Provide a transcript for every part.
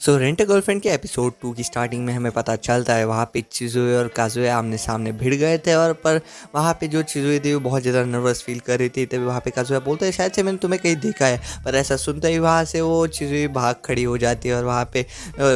So rent a girlfriend के episode 2 की starting में हमें पता चलता है वहाँ पे चिज़ुए और काज़ुए आमने सामने भिड़ गए थे। और पर वहाँ पे जो चिज़ुए थी वो बहुत ज़्यादा नर्वस फील कर रही थी। तभी वहाँ पे काज़ुए बोलते हैं शायद से मैंने तुम्हें कहीं देखा है। पर ऐसा सुनते ही वहाँ से वो चिज़ुए भाग खड़ी हो जाती है और वहाँ पे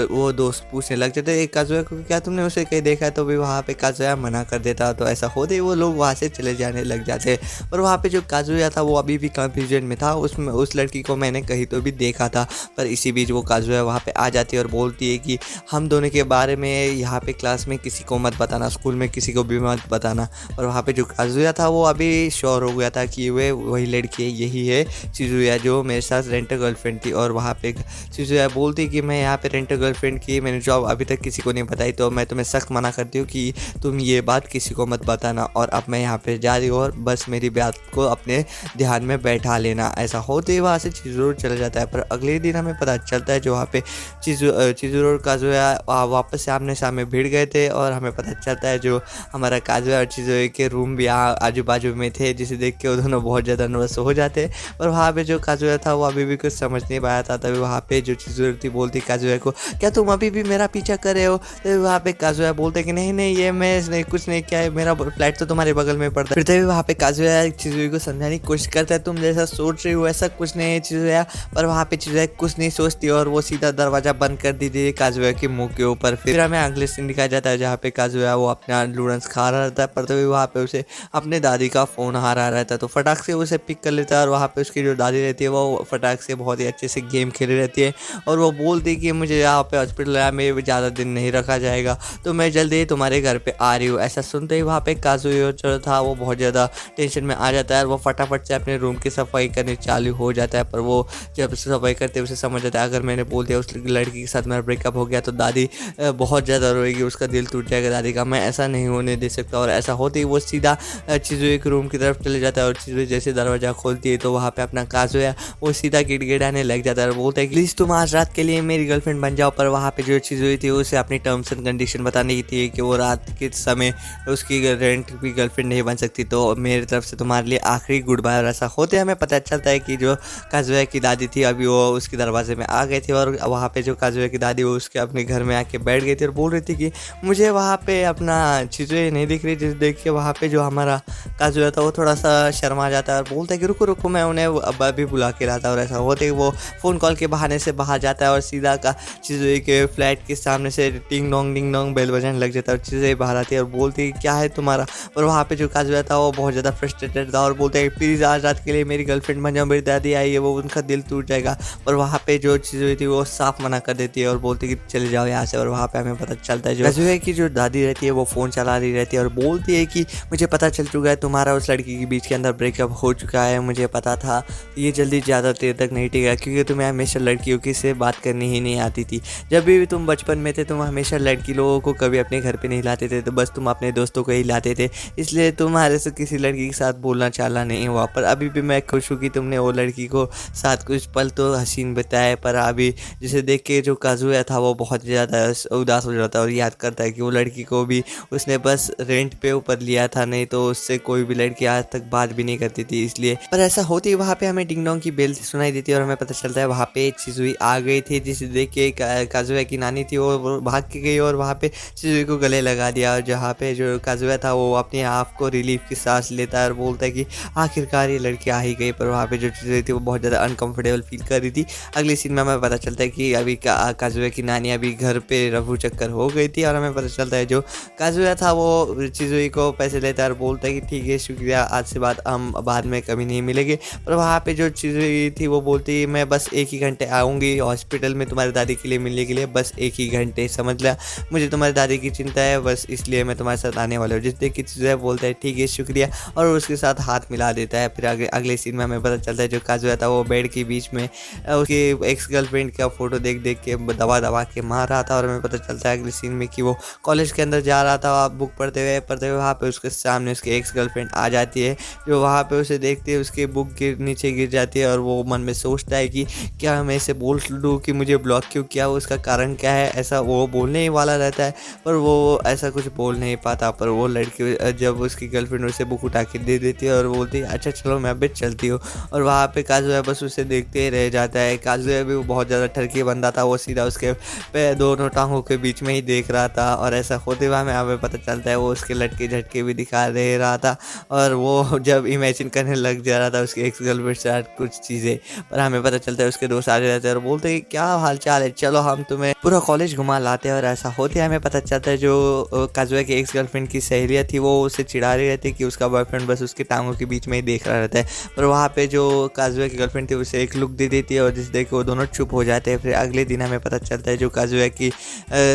वो दोस्त पूछने लग जाते हैं काज़ुए को क्या तुमने उसे कहीं देखा है। तो भी वहाँ पे काज़ुए मना कर देता। तो ऐसा होते ही वो लोग वहाँ से चले जाने लग जाते। पर वहाँ पे जो काज़ुए था वो अभी भी कंफ्यूजन में था। उसमें उस लड़की को मैंने कहीं तो भी देखा था। पर इसी बीच वो काज़ुए वहाँ पे आ जाती है और बोलती है कि हम दोनों के बारे में यहाँ पे क्लास में किसी को मत बताना, स्कूल में किसी को भी मत बताना। और वहाँ पे जो काज़ुया था वो अभी श्योर हो गया था कि वे वही लड़की है, यही है चिज़ुया जो मेरे साथ रेंट गर्लफ्रेंड थी। और वहाँ पे चिज़ुया बोलती कि मैं यहाँ पे रेंट गर्लफ्रेंड की मैंने जॉब अभी तक किसी को नहीं बताई, तो मैं तुम्हें सख्त मना करती हूँ कि तुम ये बात किसी को मत बताना। और अब मैं यहाँ पे जा रही हूँ और बस मेरी बात को अपने ध्यान में बैठा लेना। ऐसा होते ही वहाँ से चिज़ुया चला जाता है। पर अगले दिन हमें पता चलता है जो वहाँ पे चिज़ुया और काज़ुया वापस से आमने सामने भिड़ गए थे। और हमें पता चलता है जो हमारा काज़ुया और चिज़ुया के रूम भी आजू बाजू में थे, जिसे देख के वो दोनों बहुत ज़्यादा नर्वस हो जाते। और वहाँ पे जो काज़ुया था वो अभी भी कुछ समझ नहीं पाया था। तभी वहाँ पे जो चिज़ुया थी बोलती काज़ुया को क्या तुम अभी भी मेरा पीछा कर रहे हो। तभी वहाँ पे काज़ुया बोलते कि नहीं नहीं ये मैं कुछ नहीं किया है, मेरा फ्लैट तो तुम्हारे बगल में पड़ता है। फिर तभी वहाँ पे काज़ुया चिज़ुया को समझाने की कोशिश करता है तुम जैसा सोच रही हो ऐसा कुछ नहीं है चिज़ुया। पर वहाँ पे चिज़ुया कुछ नहीं सोचती और वो सीधा दरवाज़ा बंद कर दी थी काज़ुया के मुंह के ऊपर। फिर हमें अगले सीन दिखाया जाता है जहाँ पे काज़ुया वो अपना लूडेंस खा रहा रहता है। पर तभी वहाँ पे उसे अपने दादी का फ़ोन आ रहा रहता है, तो फटाक से उसे पिक कर लेता है। और वहाँ पे उसकी जो दादी रहती है वो फटाक से बहुत ही अच्छे से गेम खेली रहती है। और वो बोलती है कि मुझे यहाँ पे हॉस्पिटल में ज़्यादा दिन नहीं रखा जाएगा, तो मैं जल्दी ही तुम्हारे घर पे आ रही हूँ। ऐसा सुनते ही वहाँ पे काज़ुया जो था वो बहुत ज़्यादा टेंशन में आ जाता है और वो फटाफट से अपने रूम की सफाई करने चालू हो जाता है। पर वो जब सफाई करते उसे समझ आता है अगर मैंने बोल दिया उस लड़की के साथ मेरा ब्रेकअप हो गया तो दादी बहुत ज़्यादा रोएगी, उसका दिल टूट जाएगा दादी का, मैं ऐसा नहीं होने दे सकता। और ऐसा होते ही वो सीधा चिज़ुए के रूम की तरफ चले जाता है। और चिज़ुए जैसे दरवाज़ा खोलती है तो वहाँ पे अपना काज़ुया वो सीधा गिड़गिड़ाने लग जाता है और बोलता है प्लीज़ तुम आज रात के लिए मेरी गर्लफ्रेंड बन जाओ। पर वहाँ पे जो चिज़ुए थी उसे अपनी टर्म्स एंड कंडीशन बताने की थी कि वो रात के समय उसकी रेंट की गर्लफ्रेंड नहीं बन सकती, तो मेरी तरफ से तुम्हारे लिए आखिरी गुड बाय। और ऐसा होते हमें पता चलता है कि जो काज़ुया की दादी थी अभी वो उसके दरवाजे में आ गई थी। और वहाँ पे जो काज़ुया की दादी वो उसके अपने घर में आके बैठ गई थी और बोल रही थी कि मुझे वहाँ पे अपना चीज़ें नहीं दिख रही, जिस देख के वहाँ पे जो हमारा काज़ुया था वो थोड़ा सा शर्मा जाता है और बोलता है कि रुको रुको मैं उन्हें अब अभी बुला के लाता। और ऐसा होते ही वो फ़ोन कॉल के बहाने से बाहर जाता है और सीधा का चीज़ें के फ्लैट के सामने से टिंग डोंग बेल बजाने लग जाता है। और चीज़ें बाहर आती है और बोलती है क्या है तुम्हारा। और वहाँ पे जो काज़ुया था वो बहुत ज़्यादा फ्रस्ट्रेटेड था और बोलते हैं प्लीज़ आज रात के लिए मेरी गर्लफ्रेंड बन जाओ, मेरी दादी आई है वो उनका दिल टूट जाएगा। और वहाँ पे जो चीज़ें थी वो साफ मना कर देती है और बोलती है कि चले जाओ यहाँ से। और वहाँ पे हमें पता चलता है जो काज़ुया की जो दादी रहती है वो फ़ोन चला रही रहती है और बोलती है कि मुझे पता चल चुका है तुम्हारा उस लड़की के बीच के अंदर ब्रेकअप हो चुका है, मुझे पता था ये जल्दी ज़्यादा देर तक नहीं टिका क्योंकि तुम्हें हमेशा लड़कियों की से बात करनी ही नहीं आती थी। जब भी तुम बचपन में थे तुम हमेशा लड़की लोगों को कभी अपने घर पे नहीं लाते थे, तो बस तुम अपने दोस्तों को ही लाते थे, इसलिए तुम्हारे से किसी लड़की के साथ बोलना चालना नहीं हुआ। पर अभी भी मैं खुश हूँ कि तुमने वो लड़की को साथ कुछ पल तो हसीन बताए। पर अभी जिसे देख के जो काज़ुया था वो बहुत ज़्यादा उदास हो जाता है और याद करता है कि वो लड़की को भी उसने बस रेंट पे ऊपर लिया था, नहीं तो उससे कोई भी लड़की आज तक बात भी नहीं करती थी इसलिए। पर ऐसा होती वहाँ पे हमें डिंग डोंग की बेल सुनाई देती है और हमें पता चलता है वहाँ पे चिज़ुई आ गई थी, जिसे देख के काज़ुया की नानी थी वो भाग के गई और वहाँ पे चिज़ुई को गले लगा दिया। और जहाँ पे जो काज़ुया था वो अपने आप को रिलीफ की सांस लेता है और बोलता है कि आखिरकार ये लड़की आ ही गई। पर वहाँ पे जो चिज़ुई थी वो बहुत ज़्यादा अनकम्फर्टेबल फील कर रही थी। अगले सीन में हमें पता चलता है कि अभी काज़ुया की नानी अभी घर पे रफू चक्कर हो गई थी। और हमें पता चलता है जो काज़ुया था वो चिज़ुई को पैसे लेता है और बोलता है कि ठीक है शुक्रिया, आज से बाद हम बाद में कभी नहीं मिलेंगे। पर वहाँ पे जो चिज़ुई थी वो बोलती मैं बस 1 ही घंटे आऊँगी हॉस्पिटल में तुम्हारी दादी के लिए मिलने के लिए, बस 1 ही घंटे, समझ लिया, मुझे तुम्हारी दादी की चिंता है बस इसलिए मैं तुम्हारे साथ आने वाला हूँ। जिस देख के चिज़ुई बोलता है ठीक है शुक्रिया और उसके साथ हाथ मिला देता है। फिर अगले सीन में हमें पता चलता है जो काज़ुया था वो बेड के बीच में उसकी एक्स गर्लफ्रेंड का फोटो देख देख के दबा के मार रहा था। और हमें पता चलता है अगले सीन में कि वो कॉलेज के अंदर जा रहा था बुक पढ़ते हुए वहाँ पे उसके सामने उसकी एक्स गर्लफ्रेंड आ जाती है, जो वहाँ पे उसे देखते हैं उसके बुक नीचे गिर जाती है। और वो मन में सोचता है कि क्या मैं इसे बोल दूँ कि मुझे ब्लॉक क्यों किया, उसका कारण क्या है, ऐसा वो बोलने ही वाला रहता है पर वो ऐसा कुछ बोल नहीं पाता। पर वो लड़की जब उसकी गर्लफ्रेंड उसे बुक उठा के दे देती है और बोलती है अच्छा चलो मैं भी चलती हूँ। और वहाँ पे काज़ुया बस उसे देखते ही रह जाता है। काज़ुया भी बहुत ज़्यादा ठरकी बंदा था था वो सीधा उसके पे दोनों टांगों के बीच में ही देख रहा था। और ऐसा होते हुए हमें पता चलता है वो उसके लटके झटके भी दिखा दे रहा था और वो जब इमेजिन करने लग जा रहा था उसके एक्स गर्लफ्रेंड से कुछ चीज़ें। पर हमें पता चलता है उसके दोस्त आ जाते हैं और बोलते हैं क्या हाल चाल है, चलो हम तुम्हें पूरा कॉलेज घुमा लाते हैं। और ऐसा होते हमें पता चलता है जो काजुआ की एक्स गर्लफ्रेंड की सहेलियाँ थी वो उसे चिढ़ा रही रहती कि उसका बॉयफ्रेंड बस उसकी टांगों के बीच में ही देख रहा रहता है। पर वहाँ पे जो काजुआ की गर्लफ्रेंड थी उसे एक लुक दे देती है और जिस देख के वो दोनों चुप हो जाते हैं। फिर अगले दिन हमें पता चलता है जो काजुआ की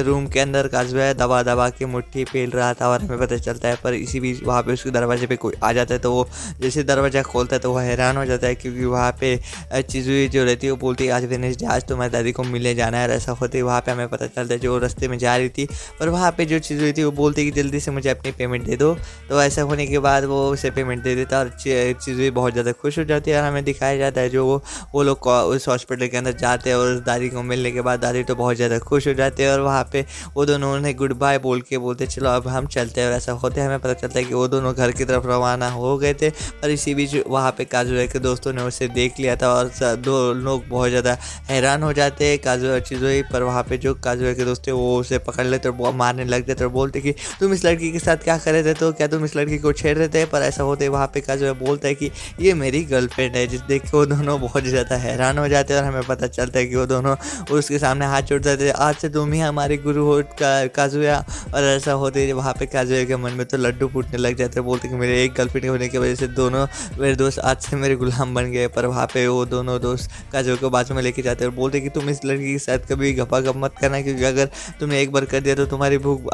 रूम के अंदर काजुआ दबा दबा के मुट्ठी पेल रहा था और हमें पता चलता है। पर इसी बीच वहाँ पे उसके दरवाजे पे कोई आ जाता है तो वो जैसे दरवाज़ा खोलता है तो वो हैरान हो जाता है क्योंकि वहाँ पे चीज़ुई जो रहती है वो बोलती है आज वेडनेसडे, आज तुम्हारी दादी को मिलने जाना है। और ऐसा होते वहाँ पे हमें पता चलता है जो रास्ते में जा रही थी पर वहाँ पे जो चीज़ुई थी वो बोलती कि जल्दी से मुझे अपनी पेमेंट दे दो। तो ऐसा होने के बाद वो उसे पेमेंट दे देता और चीज़ुई बहुत ज़्यादा खुश हो जाती है। और हमें दिखाया जाता है जो वो लोग उस हॉस्पिटल के अंदर जाते हैं और उस दादी को मिलने के बाद दादी तो बहुत ज़्यादा खुश हो जाते हैं और वहाँ पे वो दोनों उन्हें गुड बाय बोल के बोलते चलो अब हम चलते हैं। और ऐसा होते हमें पता चलता है कि वो दोनों घर की तरफ रवाना हो गए थे। पर इसी बीच वहाँ पे काजुआ के दोस्तों ने उसे देख लिया था और दो लोग बहुत ज़्यादा हैरान हो जाते हैं काजुआ चीज़ों पर। वहाँ पे जो काजुआ के दोस्त थे वो उसे पकड़ लेते और मारने लग जाते और बोलते कि तुम इस लड़की के साथ क्या कर रहे थे, तो क्या तुम इस लड़की को छेड़ रहे थे। पर ऐसा होते वहाँ पे काजुआ बोलता है कि ये मेरी गर्लफ्रेंड है, जिस देख के वो दोनों बहुत ज़्यादा हैरान हो जाते हैं। और हमें पता चलता है कि वो दोनों उसके सामने हाथ जोड़ देते आज से तुम ही हमारे गुरु हो काजुआ। और ऐसा होते वहाँ पे काजुआ के मन में तो लड्डू फूटने लग जाते हैं, बोलते कि मेरे एक गर्लफ्रेंड होने की वजह से दोनों मेरे दोस्त आज से मेरे गुलाम बन गए। पर वहाँ पे वो दोनों दोस्त काजुआ को बाजू में लेके जाते हैं और बोलते कि तुम इस लड़की के साथ कभी गपागप मत करना क्योंकि अगर तुमने एक बार कर दिया तो तुम्हारी भूख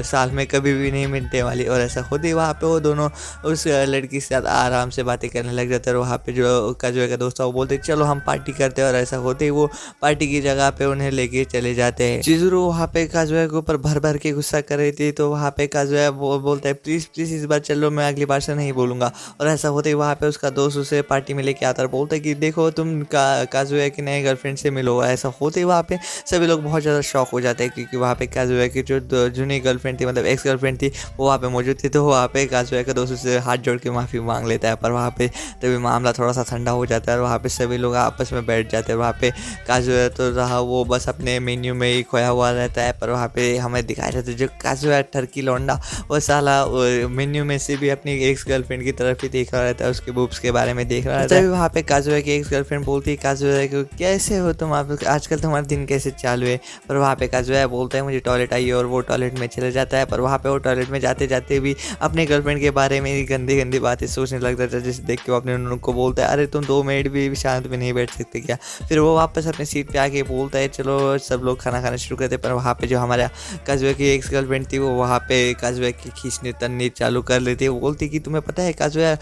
साल में कभी भी नहीं मिटने वाली। और ऐसा होते वहाँ पे वो दोनों उस लड़की के साथ आराम से बातें करने लग जाते हैं और वहाँ पे जो काजुआ का दोस्त था वो बोलते चलो हम पार्टी करते हैं। और ऐसा होते ही वो पार्टी की जगह पे उन्हें लेके चले जाते हैं। चिजुरू वहाँ पे काजुआ के ऊपर भर भर के गुस्सा कर रही थी तो वहाँ पे काजुआ बोलता है प्लीज़ प्लीज़ इस बार चलो, मैं अगली बार से नहीं बोलूँगा। और ऐसा होते ही वहाँ पे उसका दोस्त उसे पार्टी में लेके आता है, बोलता है कि देखो तुम काजुआ की नए गर्लफ्रेंड से मिलो। ऐसा होते ही वहाँ पे सभी लोग बहुत ज़्यादा शॉक हो जाते हैं क्योंकि वहाँ पे काजुआ की जो जूनी गर्लफ्रेंड थी मतलब एक्स गर्लफ्रेंड थी वो वहाँ पे मौजूद थी। तो वहाँ पे काजुआ का दोस्त उसे हाथ जोड़ के माफ़ी मांग लेता है। पर वहाँ पे तभी मामला थोड़ा सा ठंडा हो जाता है और वहाँ पे सभी लोग आपस में बैठ जाते हैं। वहाँ पे काजुआ तो रहा वो बस अपने मेन्यू में ही खोया हुआ रहता है। पर वहाँ पे हमें दिखाया जाता है जो काजुआ टर्की लौंडा वो साला मेन्यू में से भी अपनी एक्स गर्लफ्रेंड की तरफ ही देख रहा रहता है, उसके बूब्स के बारे में देख रहा रहता है। वहाँ पे काजुआ की एक्स गर्लफ्रेंड बोलती है काजुआ को कैसे हो तुम, आजकल तुम्हारा दिन कैसे चालू है। पर वहाँ पे काजुआ बोलता है मुझे टॉयलेट आई और वो टॉयलेट में चले जाता है। पर वहाँ पे वो टॉयलेट में जाते जाते भी अपने गर्लफ्रेंड के बारे में गंदी गंदी बातें सोचने लग जाता है, जिसे देख के वो अपने उनको बोलता है अरे तुम 2 मिनट भी शांत में नहीं बैठ सकते क्या। फिर वो वापस अपनी सीट पे आके बोलता है चलो सब लोग खाना खाना शुरू करते। पर वहाँ पे जो हमारा काजुआ की एक्स गर्लफ्रेंड थी वो वहाँ पे काजुआ की खींचने तनने चालू कर लेती है। वो बोलती कि तुम्हें पता है काजुआ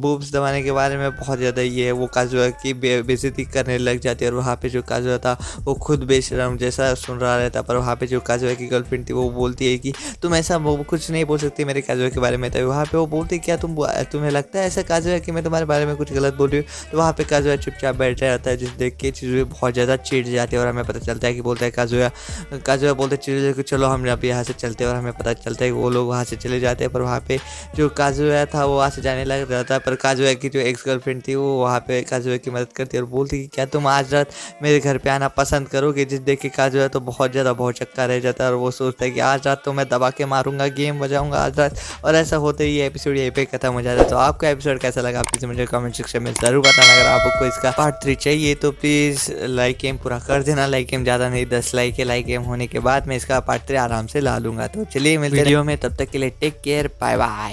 बूब्स दबाने के बारे में बहुत ज़्यादा ये है। वो काजुआ की बेइज्जती करने लग जाती है और वहाँ पे जो काजुआ था वो खुद बेशरम जैसा सुन रहा रहता। पर वहाँ पे जो काजुआ की गर्लफ्रेंड थी वो बोलती है कि तुम ऐसा कुछ नहीं बोल सकती मेरे काजुआ के बारे में। तो वहाँ पे वो बोलती क्या तुम्हें लगता है ऐसा काजुआ कि मैं तुम्हारे बारे में कुछ गलत बोल रही हूँ। तो वहाँ पे काजुआ चुपचाप बैठ जाता है, जिस देख के चीज़ें बहुत ज़्यादा चिढ़ जाती है। और हमें पता चलता है कि बोलता है काजुआ बोलते चीज़ें कि चलो हम यहाँ से चलते हैं। और हमें पता चलता है कि वो लोग वहाँ से चले जाते हैं। पर वहाँ पे जो काजुआ था वो वहाँ से जाने लग जाता है। पर काजुआ की जो एक्स गर्लफ्रेंड थी वो वहाँ पे काजुआ की मदद करती है और बोलती कि क्या तुम आज रात मेरे घर पे आना पसंद करोगे। जिस देख के काजुआ तो बहुत ज़्यादा बहुत चक्का रह जाता है और वो सोचता है कि आज रात तो मैं दबा के मारूंगा, गेम बजाऊंगा आज रात। और ऐसा होते ही ये एपिसोड यहीं पे खत्म हो जाता है। तो आपका एपिसोड कैसा लगा प्लीज़ मुझे कमेंट सेक्शन में ज़रूर बताना। अगर आपको इसका पार्ट 3 चाहिए तो प्लीज़ लाइक गेम पूरा कर देना। लाइक गेम ज़्यादा नहीं 10 लाइक है। लाइक गेम होने के बाद मैं इसका पार्ट 3 आराम से ला लूँगा। तो चलिए मिलते हैं वीडियो में, तब तक के लिए टेक केयर, बाय बाय।